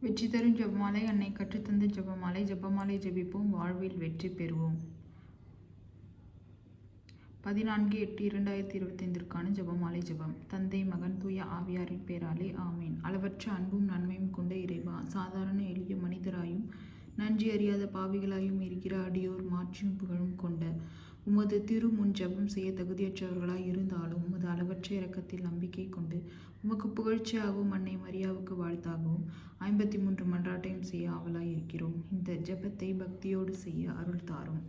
வெற்றி தரும் ஜெபமாலை. அன்னை கற்றுத்தந்த ஜெபமாலை. ஜெபமாலை ஜெபிப்போம், வாழ்வில் வெற்றி பெறுவோம். 14/8/2025 ஜெபமாலை ஜெபம். தந்தை, மகன், தூய ஆவியாரின் பேராலே ஆமேன். அளவற்ற அன்பும் நன்மையும் கொண்ட இறைவா, சாதாரண எளிய மனிதராயும் நன்றி அறியாத பாவிகளாயும் இருக்கிற அடியோர் மாற்றியும் புகழும் கொண்ட உமது திரு முன் ஜெபம் செய்ய தகுதியற்றவர்களாய் இருந்தாலும் உமது அளவற்ற இரக்கத்தில் நம்பிக்கை கொண்டு உமக்கு புகழ்ச்சியாகவும் அன்னை மரியாவுக்கு வாழ்த்தாகவும் 53 மன்றாட்டையும் செய்ய ஆவலாய் இருக்கிறோம். இந்த ஜெபத்தை பக்தியோடு செய்ய அருள் தாரும்.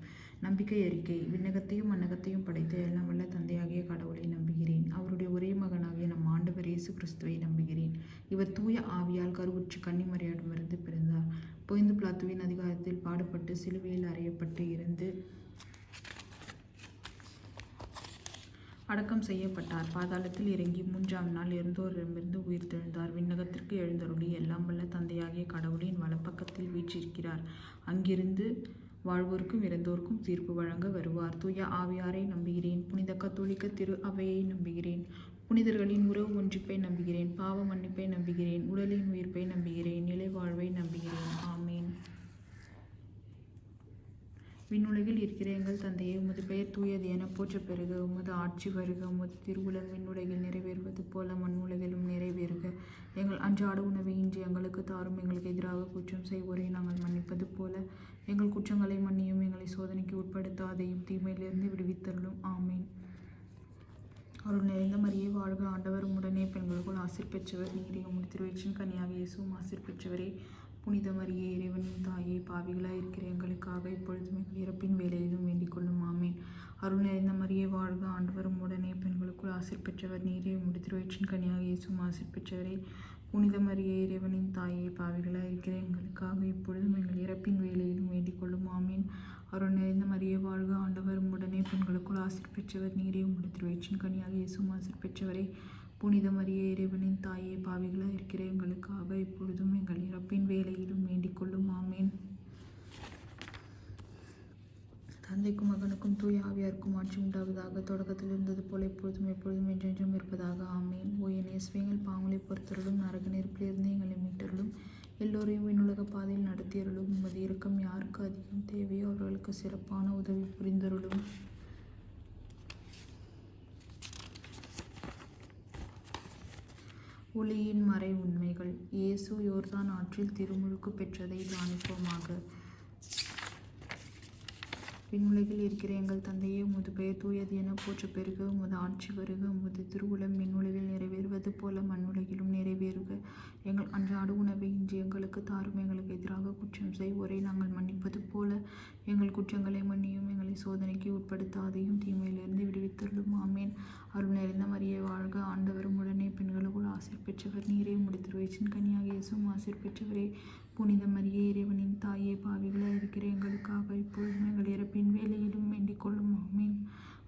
நம்பிக்கை அறிக்கை. விண்ணகத்தையும் மண்ணகத்தையும் படைத்த எல்லாம் வல்ல தந்தையாகிய கடவுளை நம்புகிறேன். அவருடைய ஒரே மகனாகிய நம் ஆண்டவர் இயேசு கிறிஸ்துவை நம்புகிறேன். இவர் தூய ஆவியால் கருவுற்று கன்னிமரியாரிடமிருந்து பிறந்தார். பொய்ந்து பிலாத்துவின் அதிகாரத்தில் பாடுபட்டு சிலுவையில் அறையப்பட்டு இருந்து அடக்கம் செய்யப்பட்டார். பாதாளத்தில் இறங்கி 3ஆம் நாள் இறந்தோரிடமிருந்து உயிர் தெழுந்தார். விண்ணகத்திற்கு எழுந்தருளி எல்லாம் வல்ல தந்தையாகிய கடவுளின் வலப்பக்கத்தில் வீற்றிருக்கிறார். அங்கிருந்து வாழ்வோருக்கும் இறந்தோருக்கும் தீர்ப்பு வழங்க வருவார். தூய ஆவியாரை நம்புகிறேன். புனித கத்தோலிக்க திரு அவையை நம்புகிறேன். புனிதர்களின் உறவு ஒன்றிப்பை நம்புகிறேன். பாவ மன்னிப்பை நம்புகிறேன். உடலின் உயிர்ப்பை நம்புகிறேன். நிலை வாழ்வை நம்புகிறேன். ஆமீன். விண்ணுலகில் இருக்கிற எங்கள் தந்தையே, உமது பெயர் தூயது என போற்ற பெறுக. உமது ஆட்சி வருக. உமது திருவுளம் விண்ணுலகில் நிறைவேறுவது போல மண்ணுலகிலும் நிறைவேறுக. எங்கள் அன்றாட உணவை இன்று எங்களுக்கு தாரும். எங்களுக்கு எதிராக குற்றம் செய்வோரை நாங்கள் மன்னிப்பது போல எங்கள் குற்றங்களை மன்னியும். எங்களை சோதனைக்கு உட்படுத்தாதையும் தீமையிலிருந்து விடுவித்தருளும். ஆமீன். அருள் நிறைந்த மரியே வாழ்க, ஆண்டவர் உம்முடனே, பெண்களுக்குள் ஆசீர் பெற்றவர் நீரே. உம்முடைய திருவயிற்றின் கனியாக இயேசுவும் ஆசீர் பெற்றவரே. புனித மரியே, இறைவனின் தாயே, பாவிகளாய் இருக்கிற எங்களுக்காக இப்பொழுதும் எங்கள் இறப்பின் வேலையிலும் வேண்டிக் கொள்ளும். ஆமேன். அருள் நிறைந்த மரியே வாழ்க, ஆண்டவர் உம்முடனே, பெண்களுக்குள் ஆசீர் பெற்றவர் நீரே. உம்முடைய திருவயிற்றின் கனியாக இயேசுவும் ஆசீர் பெற்றவரே. புனித மரியே, இறைவனின் தாயே, பாவிகளாய் இருக்கிற எங்களுக்காக இப்பொழுதும் எங்கள் இறப்பின் வேலையிலும் வேண்டிக் கொள்ளும். ஆமேன். அருள் நிறைந்த மரியே வாழ்க, ஆண்டவர் உம்முடனே, பெண்களுக்குள் ஆசீர் பெற்றவர் நீரே. உம்முடைய திருவயிற்றின் கனியாக இயேசுவும் ஆசீர் பெற்றவரே. புனித மரியே, இறைவனின் தாயே, பாவிகளாய் இருக்கிற எங்களுக்காக இப்பொழுதும் எங்கள் இறப்பின் வேலையிலும் வேண்டிக் கொள்ளும். ஆமேன். தந்தைக்கும் மகனுக்கும் தூய ஆவியாருக்கும் ஆட்சி உண்டாவதாக. தொடக்கத்தில் இருந்தது போல இப்பொழுதும் எப்பொழுதும் என்றென்றும் இருப்பதாக. ஆமேன். ஓ என் இயேசுவே, எங்கள் பாவங்களை பொறுத்தருளும். நரக நெருப்பிலிருந்து எங்களை மீட்டருளும். எல்லோரையும் விண்ணுலக பாதையில் நடத்தியருளும். உமது இரக்கம் யாருக்கு அதிகம் தேவையோ அவர்களுக்கு சிறப்பான உதவி புரிந்தருளும். ஒளியின் மறை உண்மைகள். இயேசு யோர்தான் ஆற்றில் திருமுழுக்கு பெற்றதை தியானிப்போமாக. விண்ணுலகில் இருக்கிற எங்கள் தந்தையே, உமது பெயர் தூயது என போற்ற பெறுக. உமது ஆட்சி வருக. உமது திருவுளம் விண்ணுலகில் நிறைவேறுவது போல மண்ணுலகிலும் நிறைவேறுக. எங்கள் அன்றாட உணவை இன்று எங்களுக்கு தாரும். எங்களுக்கு எதிராக குற்றம் செய்வோரை நாங்கள் மன்னிப்பது போல எங்கள் குற்றங்களை மன்னியும். எங்களை சோதனைக்கு உட்படுத்தாதையும் தீமையிலிருந்து விடுவித்தருளும். ஆமேன். அருள் நிறைந்த மரியே வாழ்க, ஆண்டவர் உம்முடனே, பெண்களுக்குள் ஆசீர் பெற்றவர் நீரே. உம்முடைய திருவயிற்றின் கனியாக இயேசுவும் ஆசீர் பெற்றவரே. புனித மரியே, இறைவனின் தாயே, பாவிகளாய் இருக்கிற எங்களுக்காக இப்பொழுதும் எங்கள் இறப்பின் வேலையிலும் வேண்டிக் கொள்ளும். ஆமீன்.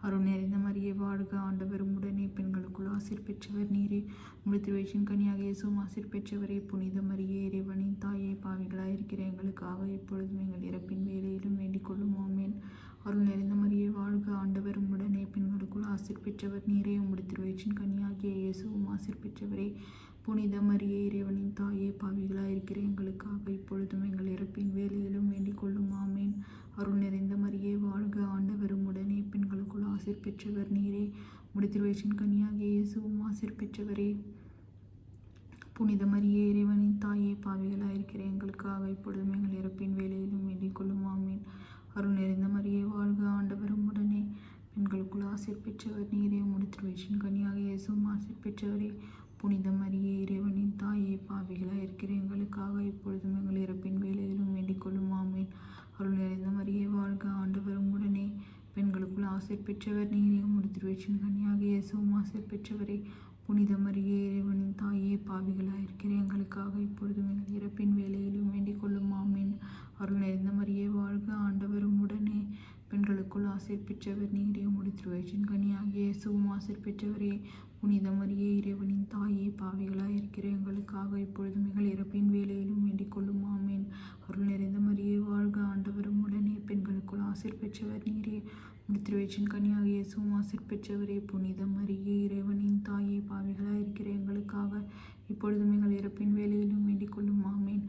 அருள் நிறைந்த மரியே வாழ்க, ஆண்டவர் உம்முடனே, பெண்களுக்குள் ஆசீர் பெற்றவர் நீரே. உம்முடைய திருவயிற்றின் கனியாக இயேசுவும் ஆசீர் பெற்றவரே. புனித மரியே, இறைவனின் தாயே, பாவிகளாய் இருக்கிற எங்களுக்காக இப்பொழுதும் எங்கள் இறப்பின் வேலையிலும் வேண்டிக் கொள்ளும். ஆமீன். அருள் நிறைந்த மரியே வாழ்க, ஆண்டவர் உம்முடனே, பெண்களுக்குள் ஆசீர் பெற்றவர் நீரே. உம்முடைய திருவயிற்றின் கனியாகிய இயேசுவும் ஆசீர் பெற்றவரே. புனித மரியே, இறைவனின் தாயே, பாவிகளாய் இருக்கிற எங்களுக்காக இப்பொழுதும் எங்கள் இறப்பின் வேலையிலும் வேண்டிக் கொள்ளும். ஆமேன். அருள் நிறைந்த மரியே வாழ்க, ஆண்டவர் உம்முடனே, பெண்களுக்குள் ஆசீர் பெற்றவர் நீரே. உம்முடைய திருவயிற்றின் கனியாகிய இயேசுவும் ஆசீர் பெற்றவரே. புனித மரியே, இறைவனின் தாயே, பாவிகளாய் இருக்கிற எங்களுக்காக இப்பொழுதும் எங்கள் இறப்பின் வேலையிலும் வேண்டிக் கொள்ளும். ஆமேன். அருள் நிறைந்த மரியே வாழ்க, ஆண்டவர் உம்முடனே, பெண்களுக்குள் ஆசீர் பெற்றவர் நீரே. உம்முடைய திருவயிற்றின் கனியாக இயேசுவும் ஆசீர் பெற்றவரே. புனித மரியே, இறைவனின் தாயே, பாவிகளாய் இருக்கிற எங்களுக்காக இப்பொழுதும் எங்கள் இறப்பின் வேலையிலும் வேண்டிக் கொள்ளும். ஆமேன். அருள் நிறைந்த மரியே வாழ்க, ஆண்டவர் உம்முடனே, பெண்களுக்குள் ஆசீர் பெற்றவர் நீரே. உம்முடைய திருவயிற்றின் கனியாக இயேசுவும் ஆசீர் பெற்றவரே. புனித மரியே, இறைவனின் தாயே, பாவிகளாய் இருக்கிற எங்களுக்காக இப்பொழுதும் எங்கள் இறப்பின் வேலையிலும் வேண்டிக் கொள்ளும். ஆமேன். அருள் நிறைந்த மரியே வாழ்க, ஆண்டவர் உம்முடனே, பெண்களுக்குள் ஆசீர் பெற்றவர் நீரே. உம்முடைய திருவயிற்றின் கனியாகிய இயேசுவும் ஆசீர் பெற்றவரே. புனித மரியே, இறைவனின் தாயே, பாவிகளாய் இருக்கிற எங்களுக்காக இப்பொழுதும் எங்கள் இறப்பின் வேலையிலும் வேண்டிக் கொள்ளும். ஆமேன். அருள் நிறைந்த மரியே வாழ்க, ஆண்டவர் உம்முடனே, பெண்களுக்குள் ஆசீர் பெற்றவர் நீரே. உம்முடைய திருவயிற்றின் கனியாக இயேசுவும் ஆசீர் பெற்றவரே. புனித மரியே, இறைவனின் தாயே, பாவிகளாய் இருக்கிற எங்களுக்காக இப்பொழுதும் எங்கள் இறப்பின் வேலையிலும் வேண்டிக் கொள்ளும். ஆமேன்.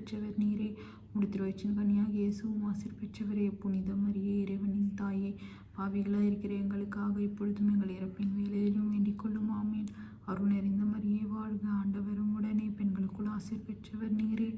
பெற்றவர் நீரே. முடித்திருவயிற்றின் கனியாகிய இயேசுவும் ஆசீர் பெற்றவரே. புனித மரியே இறைவனின் தாயே, பாவிகளாய் இருக்கிற எங்களுக்காக இப்பொழுதும் எங்கள் இறப்பின் வேளையிலும் வேண்டிக் கொள்ளும். ஆமீன். அருள் நிறைந்த மரியே வாழ்க, ஆண்டவரும் உடனே பெண்களுக்குள் ஆசீர் பெற்றவர் நீரே.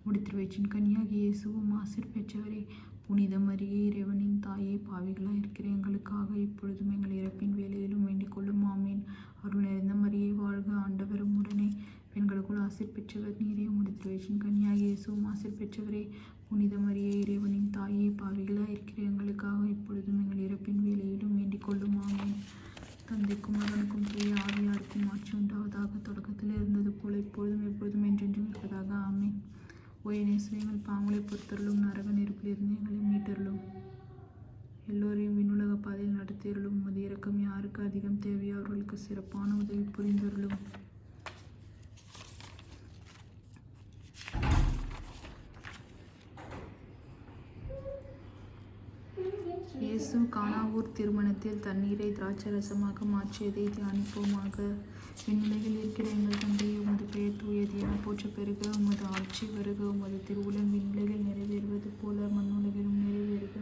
முடித்திருவயிற்றின் கனியாகிய இயேசுவும் ஆசீர் பெற்றவரே. புனித மரியே இறைவனின் தாயே, பாவிகளாய் இருக்கிற எங்களுக்காக இப்பொழுதும் எங்கள் இறப்பின் வேளையிலும் வேண்டிக் கொள்ளும். ஆமீன். அருள் நிறைந்த மரியே வாழ்க, ஆண்டவரும் உடனே பெண்களுக்குள் ஆசீர் பெற்றவர் நீரே. முடித்திருவயிற்றின் கனியாகிய இயேசுவும் ஆசீர் பெற்றவரே. புனித மரியே இறைவனின் தாயே, பாவிகளாய் இருக்கிற எங்களுக்காக இப்பொழுதும் எங்கள் இறப்பின் வேளையிலும் வேண்டிக் கொள்ளும். ஆமீன். தந்தைக்கும் மகனுக்கும் தூய ஆவியாருக்கும் ஆட்சி உண்டாவதாக. தொடக்கத்தில் இருந்தது போல இப்பொழுதும் எப்பொழுதும் என்றென்றும் இருப்பதாக. ஆமீன். ஓய நேசரே, எங்கள் பாவங்களை பொறுத்தருளும், நரக நெருப்பிலிருந்து எங்களை மீட்டருளும், எல்லோரையும் விண்ணுலக பாதையில் நடத்தியருளும். உமது இரக்கம் யாருக்கு அதிகம் தேவையோ அவர்களுக்கு சிறப்பான உதவி புரிந்தருளும். இயேசு கானாவூர் திருமணத்தில் தண்ணீரை திராட்சரசமாக மாற்றியதை தியானிப்போமாக. விண்ணுலகில் இருக்கிற எங்கள் தந்தையே, உமது பெயர் தூயது என போற்ற பெறுக. உமது ஆட்சி வருக. உமது திருவுளம் விண்ணுலகில் நிறைவேறுவது போல மண்ணுலகிலும் நிறைவேறுக.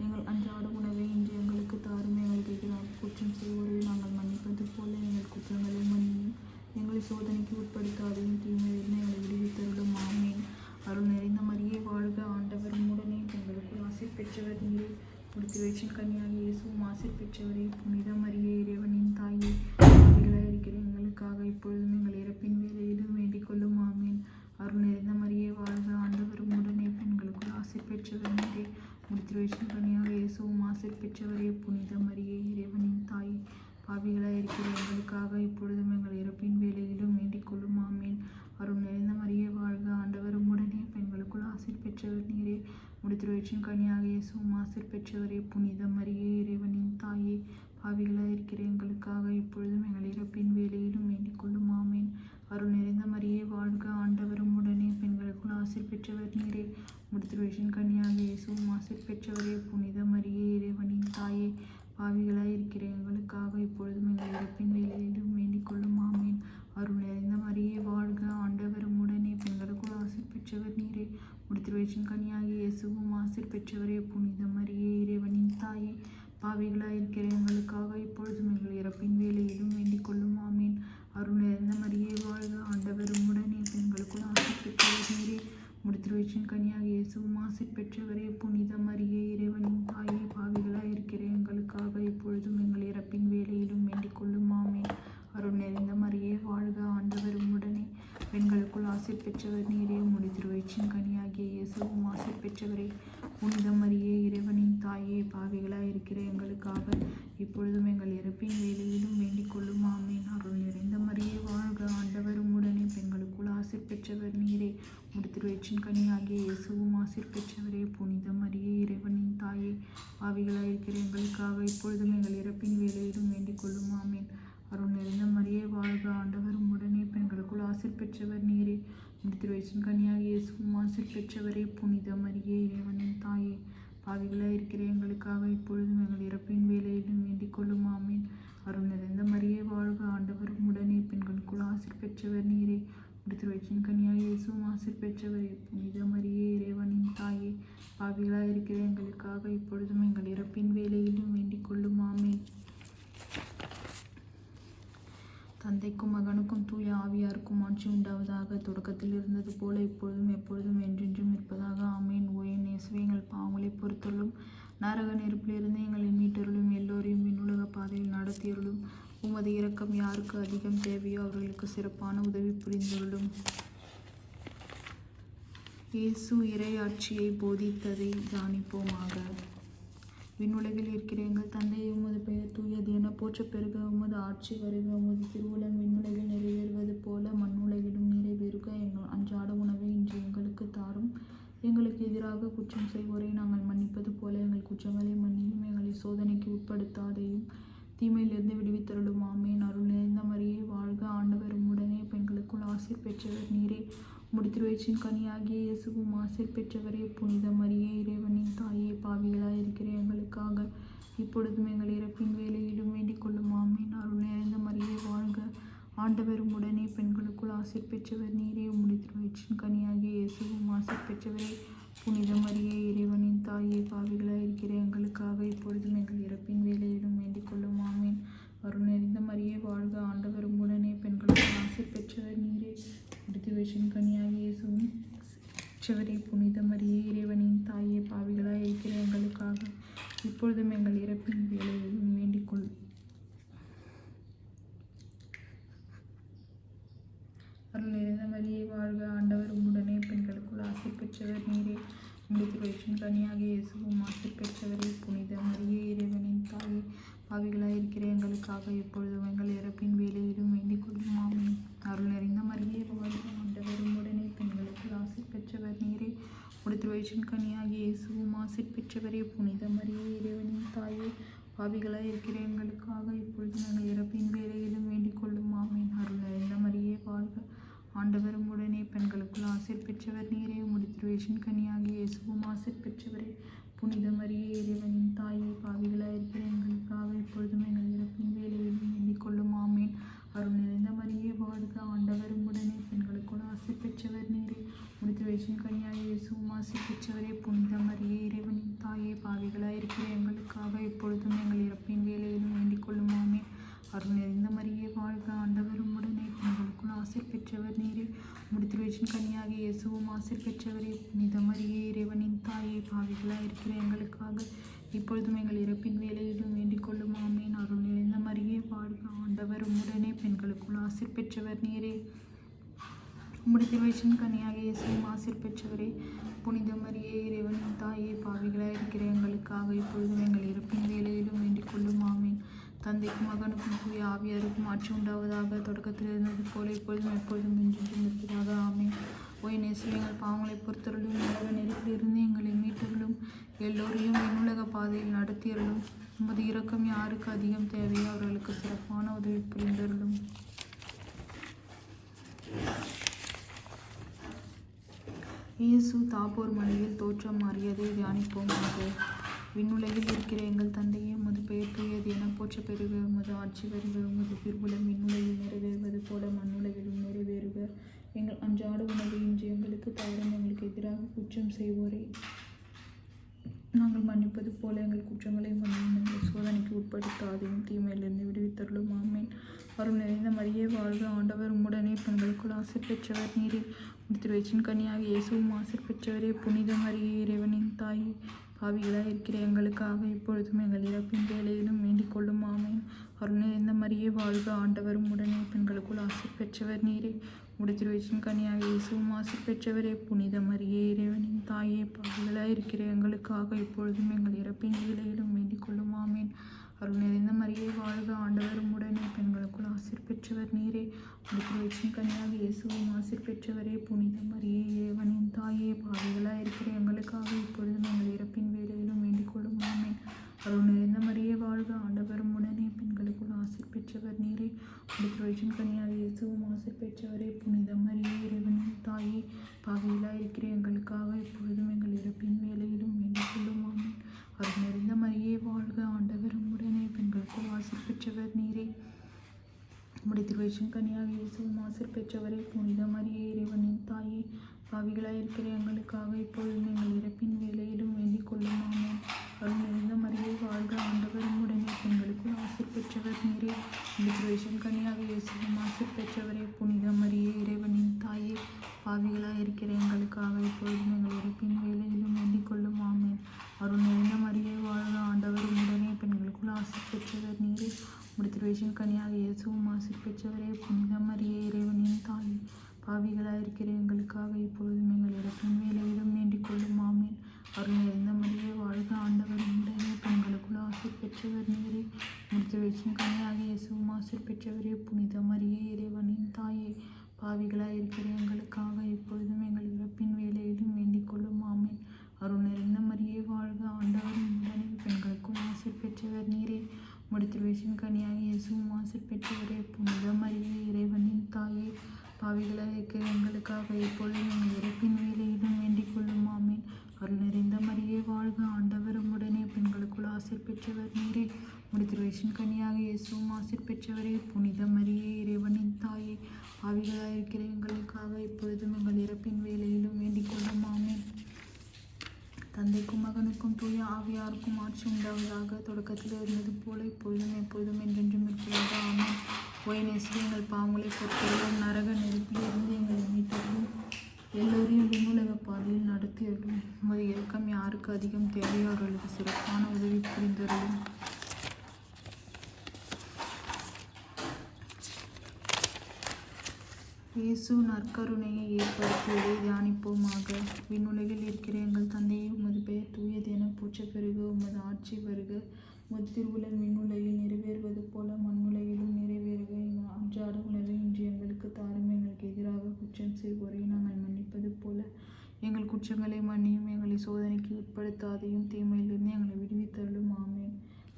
எங்கள் அன்றாட உணவை இன்று எங்களுக்கு தாரும். எங்களுக்கு எதிராக குற்றம் செய்வோரை நாங்கள் மன்னிப்பது போல எங்கள் குற்றங்களை மன்னியும். எங்களை சோதனைக்கு உட்படுத்தாதையும், தீமையிலிருந்து எங்களை விடுவித்தருளும். ஆமீன். அருள் நிறைந்த மரியே வாழ்க, ஆண்டவரும் உடனே பெண்களுக்குள் ஆசீர் பெற்றவர் நீரே. முடித்திருவயிற்றின் கனியாகிய இயேசுவும் ஆசீர் பெற்றவரே. புனித மரியே இறைவனின் தாயே, பாவிகளாய் இருக்கிற எங்களுக்காக இப்பொழுதும் எங்கள் இறப்பின் வேளையிலும் வேண்டிக் கொள்ளும். ஆமீன். அருள் நிறைந்த மரியே வாழ்க, ஆண்டவரும் உடனே பெண்களுக்குள் ஆசீர் பெற்றவர் நீரே. முடித்திருவயிற்றின் கனியாகிய இயேசுவும் ஆசீர் பெற்றவரே. புனித மரியே இறைவனின் தாயே, பாவிகளாய் இருக்கிற எங்களுக்காக இப்பொழுதும் எங்கள் இறப்பின் வேளையிலும் வேண்டிக் கொள்ளும். ஆமீன். அருள் நிறைந்த மரியே வாழ்க, ஆண்டவரும் உடனே பெண்களுக்குள் ஆசீர் பெற்றவர் நீரே. முடித்திருவயிற்றின் கனியாகிய இயேசுவும் ஆசீர் பெற்றவரே. புனித மரியே இறைவனின் தாயே, பாவிகளாய் இருக்கிற எங்களுக்காக இப்பொழுதும் எங்கள் இறப்பின் வேளையிலும் வேண்டிக் கொள்ளும். ஆமீன். அருள் நிறைந்த மரியே வாழ்க, ஆண்டவரும் உடனே பெண்களுக்குள் ஆசீர் பெற்றவர் நீரே. முடித்திருவயிற்றின் கனியாகிய இயேசுவும் ஆசீர் பெற்றவரே. புனித மரியே இறைவனின் தாயே, பாவிகளாய் இருக்கிற எங்களுக்காக இப்பொழுதும் எங்கள் இறப்பின் வேளையிலும் வேண்டிக் கொள்ளும். ஆமீன். அருள் நிறைந்த மரியே வாழ்க, ஆண்டவரும் உடனே பெண்களுக்குள் ஆசீர் பெற்றவர் நீரே. முடித்திருவயிற்றின் கனியாகிய இயேசுவும் ஆசீர் பெற்றவரே. புனித மரியே இறைவனின் தாயே, பாவிகளாய் இருக்கிற எங்களுக்காக இப்பொழுதும் எங்கள் இறப்பின் வேளையிலும் வேண்டிக் கொள்ளும். ஆமீன். அருள் நிறைந்த மரியே வாழ்க, ஆண்டவரும் உடனே பெண்களுக்குள் ஆசீர் பெற்றவர் நீரே. முடித்திருவயிற்றின் கனியாகிய இயேசுவும் ஆசீர் பெற்றவரே. புனித மரியே இறைவனின் தாயே, பாவிகளாய் இருக்கிற எங்களுக்காக இப்பொழுதும் எங்கள் இறப்பின் வேளையிலும் வேண்டிக் கொள்ளும். ஆமீன். அருள் நிறைந்த மரியே வாழ்க, ஆண்டவரும் உடனே பெண்களுக்குள் ஆசீர் பெற்றவர் நீரே. முடித்திருவயிற்றின் கனியாகிய இயேசுவும் ஆசீர் பெற்றவரே. புனித மரியே இறைவனின் தாயே, பாவிகளாய் இருக்கிற எங்களுக்காக இப்பொழுதும் எங்கள் இறப்பின் வேளையிலும் வேண்டிக் கொள்ளும். ஆமீன். அருள் நிறைந்த மரியே வாழ்க, ஆண்டவரும் உடனே பெண்களுக்குள் ஆசீர் பெற்றவர் நீரே. முடித்திருவயிற்றின் கனியாகிய இயேசுவும் ஆசீர் பெற்றவரே. புனித மரியே இறைவனின் தாயே, பாவிகளாய் இருக்கிற எங்களுக்காக இப்பொழுதும் எங்கள் இறப்பின் வேளையிலும் வேண்டிக் கொள்ளும். ஆமீன். அருள் நிறைந்த மரியே வாழ்க, ஆண்டவரும் உடனே பெண்களுக்குள் ஆசீர் பெற்றவர் நீரே. முடித்திருவயிற்றின் கனியாகிய இயேசுவும் ஆசீர் பெற்றவரே. புனித மரியே இறைவனின் தாயே, பாவிகளாய் இருக்கிற எங்களுக்காக இப்பொழுதும் எங்கள் இறப்பின் வேளையிலும் வேண்டிக் கொள்ளும். ஆமீன். அருள் நிறைந்த மரியே வாழ்க, ஆண்டவரும் உடனே பெண்களுக்குள் ஆசீர் பெற்றவர் நீரே. முடித்திருவயிற்றின் கனியாகிய இயேசுவும் ஆசீர் பெற்றவரே. புனித மரியே இறைவனின் தாயே, பாவிகளாய் இருக்கிற எங்களுக்காக இப்பொழுதும் எங்கள் இறப்பின் வேளையிலும் வேண்டிக் கொள்ளும். ஆமீன். தந்தைக்கும் மகனுக்கும் தூய ஆவியாருக்கும் ஆட்சி உண்டாவதாக. தொடக்கத்தில் இருந்தது போல இப்பொழுதும் எப்பொழுதும் என்றென்றும் இருப்பதாக. ஆமீன். ஓய நேசரே, எங்கள் பாவங்களை பொறுத்தருளும், நரக நெருப்பிலிருந்து எங்களை மீட்டருளும், எல்லோரையும் விண்ணுலக பாதையில் நடத்தியருளும். உமது இரக்கம் யாருக்கு அதிகம் தேவையோ அவர்களுக்கு சிறப்பான உதவி புரிந்தருளும். இயேசு இறையாட்சியை போதித்ததை தியானிப்போமாக. விண்ணுலகில் இருக்கிற எங்கள் தந்தையே, உமது பெயர் தூயது என போற்ற பெறுக. உமது ஆட்சி வருக. உமது திருவுளம் விண்ணுலகில் நிறைவேறுவது போல மண்ணுலகிலும் நிறைவேறுக. எங்கள் அன்றாட உணவை இன்று எங்களுக்கு தாரும். எங்களுக்கு எதிராக குற்றம் செய்வோரை நாங்கள் மன்னிப்பது போல எங்கள் குற்றங்களை மன்னியும். எங்களை சோதனைக்கு உட்படுத்தாதையும், தீமையிலிருந்து விடுவித்தருளும். ஆமீன். அருள் நிறைந்த மரியே வாழ்க, ஆண்டவரும் உடனே பெண்களுக்குள் ஆசீர் பெற்றவர் நீரே. முடித்திருவயிற்றின் கனியாகிய இயேசுவும் ஆசீர் பெற்றவரே. புனித மரியே இறைவனின் தாயே, பாவிகளாய் இருக்கிற எங்களுக்காக இப்பொழுதும் எங்கள் இறப்பின் வேளையிலும் வேண்டிக் கொள்ளும். ஆமீன். அருள் நிறைந்த மரியே வாழ்க, ஆண்டவரும் உடனே பெண்களுக்குள் ஆசீர் பெற்றவர் நீரே. உம்முடைய திருவயிற்றின் கனியாகிய இயேசுவும் ஆசீர் பெற்றவரே. புனித மரியே, இறைவனின் தாயே, பாவிகளாய் இருக்கிற எங்களுக்காக இப்பொழுதும் எங்கள் இறப்பின் வேலையிலும் வேண்டிக் கொள்ளும். ஆமீன். அருள் நிறைந்த மரியே வாழ்க, ஆண்டவரும் உடனே பெண்களுக்குள் ஆசீர் பெற்றவர் நீரே. உம்முடைய திருவயிற்றின் கனியாகிய இயேசுவும் பெற்றவரே. புனித மரியே, இறைவனின் தாயே, பாவிகளாய் இருக்கிற எங்களுக்காக இப்பொழுதும் எங்கள் இறப்பின் வேலையிலும் வேண்டிக் கொள்ளும். அருள் நிறைந்த மரியே வாழ்க, ஆண்டவர் உம்முடனே பெண்களுக்குள் ஆசீர் பெற்றவர் நீரே. உம்முடைய திருவயிற்றின் கனியாகிய இயேசுவும் ஆசீர் பெற்றவரே. புனித மரியே, இறைவனின் தாயே, பாவிகளாய் இருக்கிற எங்களுக்காக இப்பொழுதும் எங்கள் இறப்பின் வேலையிலும் வேண்டிக் கொள்ளும். ஆமீன். அருள் நிறைந்த மரியே வாழ்க, ஆண்டவர் உம்முடனே பெண்களுக்குள் ஆசீர் பெற்றவர் நீரே. உம்முடைய திருவயிற்றின் கனியாகிய இயேசுவும் ஆசீர் பெற்றவரே. புனித மரியே, இறைவனின் தாயே, பாவிகளாய் இருக்கிற எங்களுக்காக இப்பொழுதும் எங்கள் இறப்பின் வேலையிலும் வேண்டிக் கொள்ளும். ஆமீன். அருள் நிறைந்த மரியே வாழ்க, ஆண்டவரும் உடனே பெண்களுக்குள் ஆசீர் பெற்றவர் நீரே. உம்முடைய திருவயிற்றின் கனியாகிய இயேசுவும் ஆசீர் பெற்றவரே. புனித மரியே, இறைவனின் தாயே, பாவிகளாய் இருக்கிற எங்களுக்காக இப்பொழுதும் எங்கள் இறப்பின் வேலையிலும் வேண்டிக் கொள்ளும். ஆமீன். அருள் நிறைந்த மரியே வாழ்க, ஆண்டவரும் உடனே பெண்களுக்குள் ஆசீர் பெற்றவர் நீரே. உம்முடைய திருவயிற்றின் கனியாகிய இயேசுவும் ஆசீர் பெற்றவரே. புனித மரியே, இறைவனின் தாயே, பாவிகளாய் இருக்கிற எங்களுக்காக இப்பொழுதும் எங்கள் இறப்பின் வேலையிலும் வேண்டிக் கொள்ளும். ஆமீன். அருள் நிறைந்த மரியே வாழ்க, ஆண்டவரும் உடனே பெண்களுக்குள் ஆசீர் பெற்றவர் நீரே. உம்முடைய திருவயிற்றின் கனியாகிய இயேசுவும் ஆசீர் பெற்றவரே. புனித மரியே, இறைவனின் தாயே, பாவிகளாய் இருக்கிற எங்களுக்காக இப்பொழுதும் எங்கள் இறப்பின் வேலையிலும் வேண்டிக் கொள்ளும். ஆமீன். அருள் நிறைந்த மரியே வாழ்க, ஆண்டவரும் உடனே பெண்களுக்குள் ஆசீர் பெற்றவர் நீரே. உம்முடைய திருவயிற்றின் கனியாகிய இயேசுவும் ஆசீர் பெற்றவரே. புனித மரியே, இறைவனின் தாயே, பாவிகளாய் இருக்கிற எங்களுக்காக இப்பொழுதும் எங்கள் இறப்பின் வேலையிலும் வேண்டிக் கொள்ளும். ஆமீன். தந்தைக்கும் மகனுக்கும் தூய ஆவியாருக்கும் ஆட்சி உண்டாவதாக. தொடக்கத்தில் இருந்தது போல இப்பொழுதும் எப்பொழுதும் என்றென்றும் இருப்பதாக. ஆமீன். ஓய் நேசு, எங்கள் பாவங்களை பொறுத்தருளும், உலக நெருப்பிலிருந்து எங்களை மீட்டருளும், எல்லோரையும் விண்ணுலக பாதையில் நடத்தியருளும். உமது இரக்கம் யாருக்கு அதிகம் தேவையோ அவர்களுக்கு சிறப்பான உதவி புரிந்தருளும். இயேசு தாபோர் மலையில் தோற்றம் மாறியதை தியானிப்போமாக. விண்ணுலகில் இருக்கிற எங்கள் தந்தையே, உமது பெயர் தூயது என போற்ற பெறுக. உமது ஆட்சி வருக. உமது திருவுளம் விண்ணுலகில் நிறைவேறுவது போல மண்ணுலகிலும் நிறைவேறுக. எங்கள் அன்றாட உணவை இன்று எங்களுக்கு தாரும். எங்களுக்கு எதிராக குற்றம் செய்வோரை நாங்கள் மன்னிப்பது போல எங்கள் குற்றங்களை மன்னியும். எங்கள் சோதனைக்கு உட்படுத்தாதையும் தீமையிலிருந்து விடுவித்தருளும். ஆமீன். அருள் நிறைந்த மரியே வாழ்க, ஆண்டவர் உம்முடனே பெண்களுக்குள் ஆசீர் பெற்றவர் நீரே. உம்முடைய திருவயிற்றின் கனியாகிய இயேசுவும் ஆசீர் பெற்றவரே. புனித மரியே, இறைவனின் தாயே, பாவிகளாய் இருக்கிற எங்களுக்காக இப்பொழுதும் எங்கள் இறப்பின் வேலையிலும் வேண்டிக் கொள்ளும். ஆமீன். அருள் நிறைந்த மரியே வாழ்க, ஆண்டவரும் உடனே பெண்களுக்குள் ஆசீர் பெற்றவர் நீரே. உம்முடைய திருவயிற்றின் கனியாகிய இயேசுவும் ஆசீர் பெற்றவரே. புனித மரியே, இறைவனின் தாயே, பாவிகளாய் இருக்கிற எங்களுக்காக இப்பொழுதும் எங்கள் இறப்பின் வேலையிலும் வேண்டிக் கொள்ளும். ஆமீன். அருள் நிறைந்த மரியே வாழ்க, ஆண்டவரும் உடனே பெண்களுக்குள் ஆசீர் பெற்றவர் நீரே. உம்முடைய திருவயிற்றின் கனியாகிய இயேசுவும் ஆசீர் பெற்றவரே. புனித மரியே, இறைவனின் தாயே, பாவிகளாய் இருக்கிற எங்களுக்காக இப்பொழுதும் எங்கள் இறப்பின் வேலையிலும் வேண்டிக் கொள்ளும். ஆமீன். அருள் நிறைந்த மரியே வாழ்க, ஆண்டவரும் உடனே பெண்களுக்குள் ஆசீர் பெற்றவர் நீரே. உம்முடைய திருவயிற்றின் கனியாகிய இயேசுவும் ஆசீர் பெற்றவரே. புனித மரியே, இறைவனின் தாயே, பாவிகளாய் இருக்கிற எங்களுக்காக இப்பொழுதும் எங்கள் இறப்பின் வேலையிலும் வேண்டிக் கொள்ளும். ஆமீன். அருள் நிறைந்த மரியே வாழ்க, ஆண்டவரும் உடனே பெண்களுக்குள் ஆசீர் பெற்றவர் நீரே. உம்முடைய திருவயிற்றின் கனியாகிய இயேசுவும் ஆசீர் பெற்றவரே. புனித மரியே, இறைவனின் தாயே, பாவிகளாய் இருக்கிற எங்களுக்காக இப்பொழுதும் எங்கள் இறப்பின் வேலையிலும் வேண்டிக் கொள்ளும். ஆமீன். அருள் நிறைந்த மரியே வாழ்க, ஆண்டவரும் உடனே பெண்களுக்குள் ஆசீர் பெற்றவர் நீரே. உம்முடைய திருவயிற்றின் கனியாகிய இயேசுவும் ஆசீர் பெற்றவரே. புனித மரியே, இறைவனின் தாயே, பாவிகளாய் இருக்கிற எங்களுக்காக இப்பொழுதும் எங்கள் இறப்பின் வேலையிலும் வேண்டிக் கொள்ளும். ஆமீன். அருள் நிறைந்த மரியே வாழ்க, ஆண்டவரும் உடனே பெண்களுக்குள் ஆசீர் பெற்றவர் நீரே. உம்முடைய திருவயிற்றின் கனியாகிய இயேசுவும் ஆசீர் பெற்றவரே. புனித மரியே, இறைவனின் தாயே, பாவிகளாய் இருக்கிற எங்களுக்காக இப்பொழுதும் எங்கள் இறப்பின் வேலையிலும் வேண்டிக் கொள்ளும். ஆமீன். அருள் நிறைந்த மரியே வாழ்க, ஆண்டவரும் உடனே பெண்களுக்குள் ஆசீர் பெற்றவர் நீரே. உம்முடைய திருவயிற்றின் கனியாகிய இயேசுவும் ஆசீர் பெற்றவரே. புனித மரியே, இறைவனின் தாயே, பாவிகளாய் இருக்கிற எங்களுக்காக இப்பொழுதும் எங்கள் இறப்பின் வேலையிலும் வேண்டிக் கொள்ளும். ஆமீன். அருள் நிறைந்த மரியே வாழ்க, ஆண்டவரும் உடனே பெண்களுக்குள் ஆசீர் பெற்றவர் நீரே. உம்முடைய திருவயிற்றின் கனியாகிய இயேசுவும் ஆசீர் பெற்றவரே. புனித மரியே, இறைவனின் தாயே, பாவிகளாய் இருக்கிற எங்களுக்காக இப்பொழுதும் எங்கள் இறப்பின் வேலையிலும் வேண்டிக் கொள்ளும். ஆமீன். அருள் நிறைந்த மரியே வாழ்க, ஆண்டவரும் உடனே பெண்களுக்குள் ஆசீர் பெற்றவர் நீரே. உம்முடைய திருவயிற்றின் கனியாகிய இயேசுவும் ஆசீர் பெற்றவரே. புனித மரியே, இறைவனின் தாயே, மகனுக்கும் தூய ஆவியாருக்கும் ஆட்சி உண்டாவதாக. தொடக்கத்தில் இருந்தது போல இப்பொழுதும் எப்பொழுதும் என்றென்றும் இருப்பதாக. ஆமென். ஒயனேசுவே, எங்கள் பாவங்களை பொறுத்தருளும். நரக நெருப்பில் இருந்து எங்களை மீட்டருளும். எல்லோரையும் விண்ணுலக பாதையில் நடத்தியருளும். உமது இரக்கம் யாருக்கு அதிகம் தேவையோ அவர்களுக்கு சிறப்பான உதவி புரிந்தருளும். இயேசு நற்கருணையை ஏற்படுத்தியதை தியானிப்போமாக. விண்ணுலகில் இருக்கிற எங்கள் தந்தையே, உமது பெயர் தூயது என போற்றப் பெறுக. உமது ஆட்சி வருக. உமது திருவுளம் விண்ணுலகில் நிறைவேறுவது போல மண்ணுலகிலும் நிறைவேறுக. எங்கள் அன்றாட உணவை இன்று எங்களுக்கு தாரும். எங்களுக்கு எதிராக குற்றம் செய்வோரை நாங்கள் மன்னிப்பது போல எங்கள் குற்றங்களை மன்னியும். எங்களை சோதனைக்கு உட்படுத்தாதையும் தீமையிலிருந்து எங்களை விடுவித்தருளும். ஆமென்.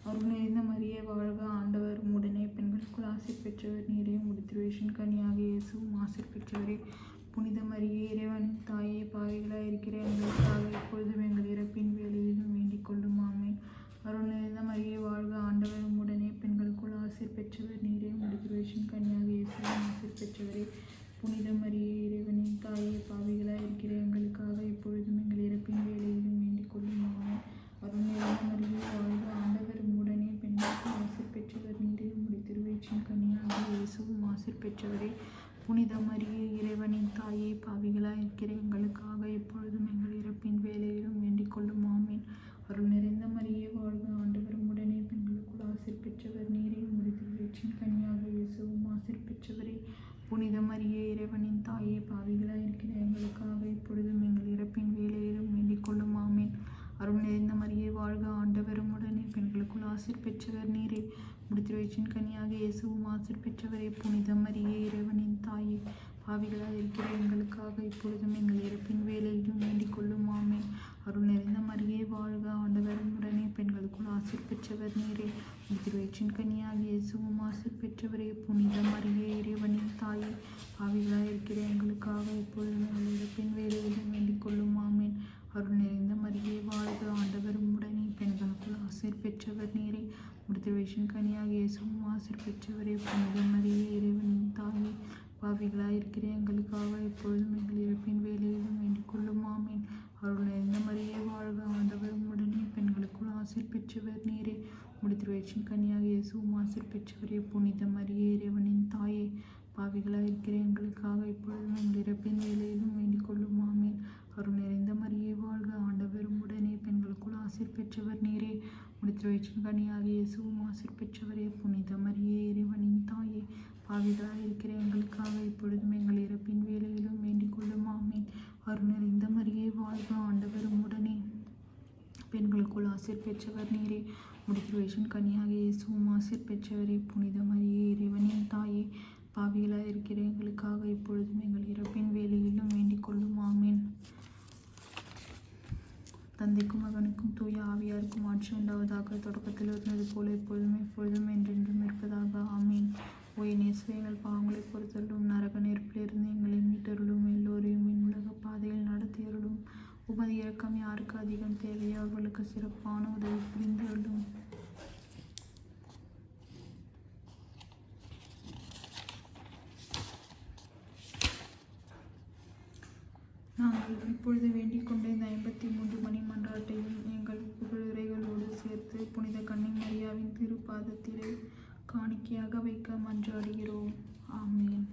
அருள் நிறைந்த மரியே வாழ்க, ஆண்டவர் உம்முடனே, பெண்களுக்குள் ஆசீர் பெற்றவர் நீரே. உம்முடைய திருவயிற்றின் கனியாக இயேசுவும் ஆசீர் பெற்றவரே. புனித மரியே, இறைவனின் தாயே, பாவிகளாய் இருக்கிற எங்களுக்காக இப்பொழுதும் எங்கள் இறப்பின் வேளையிலும் வேண்டிக் கொள்ளும். ஆமென். அருள் நிறைந்த மரியே வாழ்க, ஆண்டவர் உம்முடனே, பெண்களுக்குள் ஆசீர் பெற்றவர் நீரே. உம்முடைய திருவயிற்றின் கனியாக இயேசுவும் ஆசீர் பெற்றவரே. புனித மரியே, இறைவனின் தாயே, பாவிகளாய் இருக்கிற எங்களுக்காக இப்பொழுதும் எங்கள் இறப்பின் வேளையிலும் வேண்டிக் கொள்ளும். ஆமென். அருள் நிறைந்த மரியே வாழ்க, ஆண்டவர் உம்முடனே, பெண்களுக்குள் ஆசீர் பெற்றவர் நீரே. உம்முடைய திருவயிற்றின் கனியாக இயேசுவும் ஆசீர் பெற்றவரே. புனித மரியே, இறைவனின் தாயே, பாவிகளாய் இருக்கிற எங்களுக்காக இப்பொழுதும் எங்கள் இறப்பின் வேளையிலும் வேண்டிக் கொள்ளும். ஆமென். அருள் நிறைந்த மரியே வாழ்க, ஆண்டவர் உம்முடனே, பெண்களுக்குள் ஆசீர் பெற்றவர் நீரே. உம்முடைய திருவயிற்றின் கனியாக இயேசுவும் ஆசீர் பெற்றவரே. புனித மரியே, இறைவனின் தாயே, பாவிகளாய் இருக்கிற எங்களுக்காக இப்பொழுதும் எங்கள் இறப்பின் வேளையிலும் வேண்டிக் கொள்ளும். ஆமென். அருள் நிறைந்த மரியே வாழ்க, ஆண்டவர் உம்முடனே, பெண்களுக்குள் ஆசீர் பெற்றவர் நீரே. உம்முடைய திருவயிற்றின் கனியாக இயேசுவும் ஆசீர் பெற்றவரே. புனித மரியே, இறைவனின் தாயே, பாவிகளாய் இருக்கிற எங்களுக்காக இப்பொழுதும் எங்கள் இறப்பின் வேளையிலும் வேண்டிக் கொள்ளும். ஆமென். அருள் நிறைந்த மரியே வாழ்க, ஆண்டவர் உம்முடனே, பெண்களுக்குள் ஆசீர் பெற்றவர் நீரே. உம்முடைய திருவயிற்றின் கனியாக இயேசுவும் ஆசீர் பெற்றவரே. புனித மரியே, இறைவனின் தாயே, பாவிகளாய் இருக்கிற எங்களுக்காக இப்பொழுதும் எங்கள் இறப்பின் வேளையிலும் வேண்டிக் கொள்ளும். ஆமென். அருள் நிறைந்த மரியே வாழ்க, ஆண்டவர் உம்முடனே, பெண்களுக்குள் ஆசீர் பெற்றவர் நீரே. உம்முடைய திருவயிற்றின் கனியாக இயேசுவும் ஆசீர் பெற்றவரே. புனித மரியே, இறைவனின் தாயே, பாவிகளாய் இருக்கிற எங்களுக்காக இப்பொழுதும் எங்கள் இறப்பின் வேளையிலும் வேண்டிக் கொள்ளும். ஆமென். அருள் நிறைந்த மரியே வாழ்க, ஆண்டவர் உம்முடனே, பெண்களுக்குள் ஆசீர் பெற்றவர் நீரே. உம்முடைய திருவயிற்றின் கனியாக இயேசுவும் ஆசீர் பெற்றவரே. புனித மரியே, இறைவனின் தாயே, பாவிகளாய் இருக்கிற எங்களுக்காக இப்பொழுதும் எங்கள் இறப்பின் வேளையிலும் வேண்டிக் கொள்ளும். ஆமென். அருள் நிறைந்த மரியே வாழ்க, ஆண்டவர் உம்முடனே, பெண்களுக்குள் ஆசீர் பெற்றவர் நீரே. உம்முடைய திருவயிற்றின் கனியாக இயேசுவும் ஆசீர் பெற்றவரே. புனித மரியே, இறைவனின் தாயே, பாவிகளாய் இருக்கிற எங்களுக்காக இப்பொழுதும் எங்கள் இறப்பின் வேளையிலும் வேண்டிக் கொள்ளும். ஆமென். அருள் நிறைந்த மரியே வாழ்க, ஆண்டவர் உம்முடனே, பெண்களுக்குள் ஆசீர் பெற்றவர் நீரே. உம்முடைய திருவயிற்றின் கனியாக இயேசுவும் ஆசீர் பெற்றவரே. புனித மரியே, இறைவனின் தாயே, பாவிகளாய் இருக்கிற எங்களுக்காக இப்பொழுதும் எங்கள் இறப்பின் வேளையிலும் வேண்டிக் கொள்ளும். ஆமென். தந்தைக்கும் மகனுக்கும் தூய ஆவியாருக்கும் ஆட்சி உண்டாவதாக. தொடக்கத்தில் இருந்தது போல இப்பொழுதும் எப்பொழுதும் என்றென்றும் இருப்பதாக. ஆமென். ஒயனேசுவே, எங்கள் பாவங்களை பொறுத்தருளும். நரக நெருப்பிலிருந்து எங்களை மீட்டருளும். எல்லோரையும் விண்ணுலக பாதையில் நடத்தியருளும். உமது இரக்கம் யாருக்கு அதிகம் தேவையோ அவர்களுக்கு சிறப்பான உதவி புரிந்தருளும். நாங்கள் இப்பொழுது வேண்டிக் கொண்ட இந்த 53 மணி மன்றாட்டையும் எங்கள் புகழுரைகளோடு சேர்த்து புனித கன்னி மரியாவின் திருப்பாதத்திலே காணிக்கையாக வைக்க மன்றாடுகிறோம். ஆமென்.